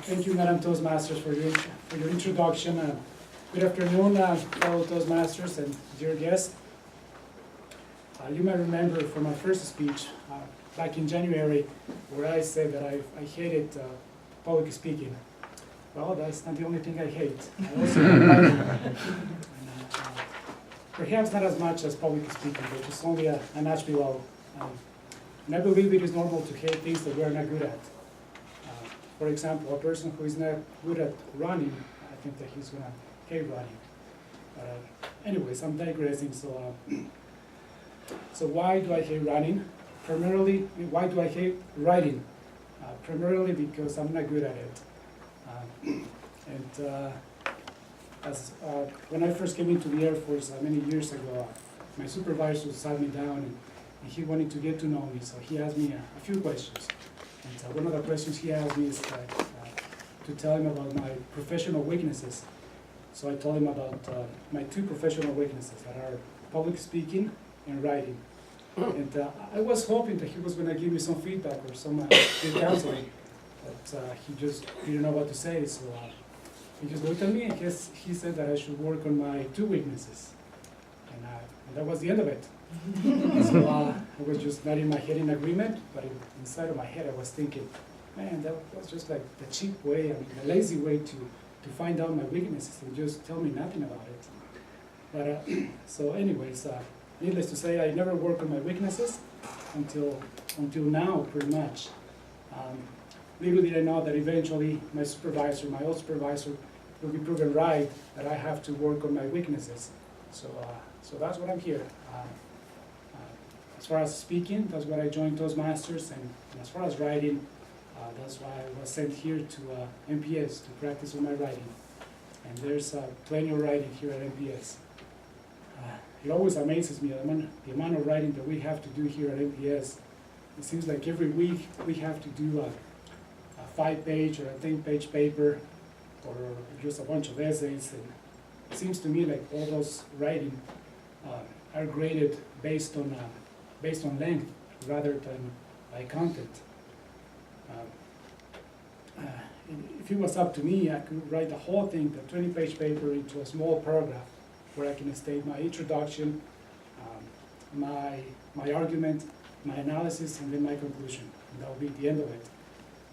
Thank you, Madam Toastmasters, for your introduction. Good afternoon, fellow Toastmasters and dear guests. You may remember from my first speech back in January where I said that I hated public speaking. Well, that's not the only thing I hate. I also hate writing. Perhaps not as much as public speaking, but just only a notch below. And I believe it is normal to hate things that we are not good at. For example, a person who is not good at running, I think that he's gonna hate running. Anyways, I'm digressing. So why do I hate running? Primarily, why do I hate writing? Primarily because I'm not good at it. When I first came into the Air Force many years ago, my supervisor sat me down and he wanted to get to know me, so he asked me a few questions. And one of the questions he asked me is to tell him about my professional weaknesses. So I told him about my two professional weaknesses that are public speaking and writing. And I was hoping that he was going to give me some feedback or some good counseling, but he just didn't know what to say. So he just looked at me and he said that I should work on my two weaknesses. And that was the end of it. So I was just not in my head in agreement, but inside of my head I was thinking, man, that was just like the cheap way, the lazy way to find out my weaknesses and just tell me nothing about it. But so anyways, needless to say, I never worked on my weaknesses until now, pretty much. Little did I know that eventually my old supervisor, will be proven right that I have to work on my weaknesses. So that's what I'm here. As far as speaking, that's why I joined Toastmasters, and as far as writing, that's why I was sent here to MPS to practice on my writing. And there's plenty of writing here at MPS. It always amazes me the amount of writing that we have to do here at MPS. It seems like every week we have to do a 5-page or a 10-page paper, or just a bunch of essays. And it seems to me like all those writing are graded based on length rather than by content. If it was up to me, I could write the whole thing, the 20-page paper, into a small paragraph where I can state my introduction, my argument, my analysis, and then my conclusion. And that will be the end of it.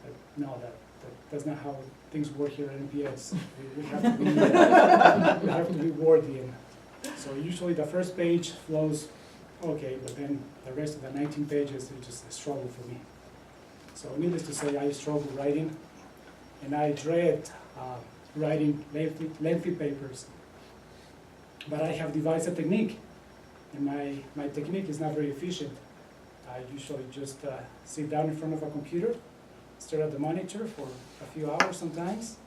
But no, that's not how things work here at MPS. We have to be worthy. And so usually the first page flows okay, but then the rest of the 19 pages is just a struggle for me. So needless to say, I struggle writing, and I dread writing lengthy papers. But I have devised a technique, and my technique is not very efficient. I usually just sit down in front of a computer, stare at the monitor for a few hours sometimes,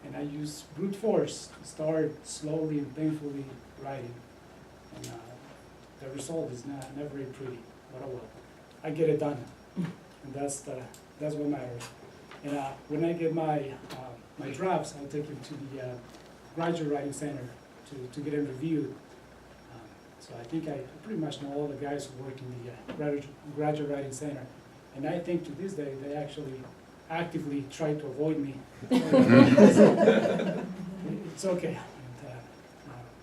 and I use brute force to start slowly and painfully writing. And the result is never very pretty, but oh well. I get it done, and that's what matters. And when I get my drafts, I take them to the graduate writing center to get them reviewed. So I think I pretty much know all the guys who work in the graduate writing center, and I think to this day they actually actively try to avoid me. It's okay, and,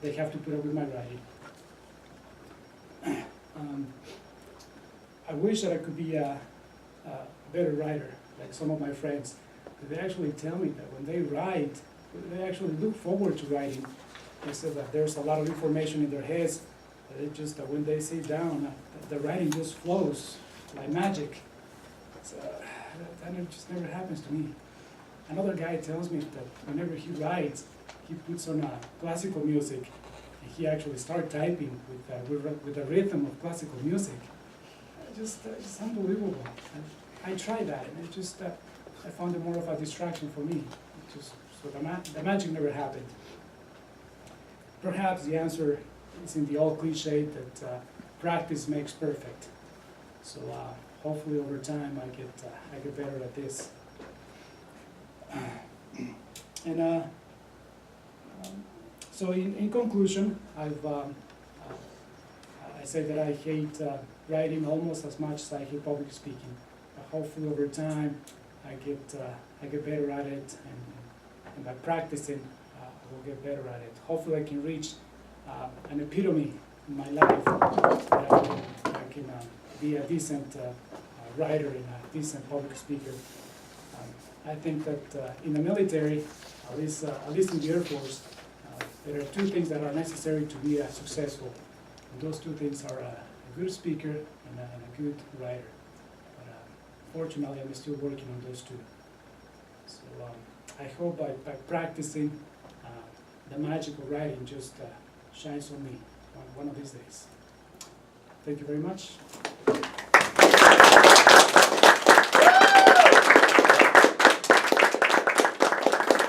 they have to put up with my writing. I wish that I could be a better writer, like some of my friends. They actually tell me that when they write, they actually look forward to writing. They say that there's a lot of information in their heads, that it just when they sit down, the writing just flows like magic. So, that just never happens to me. Another guy tells me that whenever he writes, he puts on classical music, and he actually starts typing with the rhythm of classical music. It's unbelievable. I tried that, and it just I found it more of a distraction for me. So the magic never happened. Perhaps the answer is in the old cliche that practice makes perfect. So hopefully over time I get better at this. And so in conclusion, I say that I hate writing almost as much as I hate public speaking. But hopefully over time I get better at it, and by practicing, I will get better at it. Hopefully I can reach an epitome in my life that I can be a decent writer and a decent public speaker. I think that in the military, at least in the Air Force, there are two things that are necessary to be successful. And those two things are a good speaker and a good writer. But fortunately, I'm still working on those two. So I hope by practicing, the magic of writing just shines on me one of these days. Thank you very much.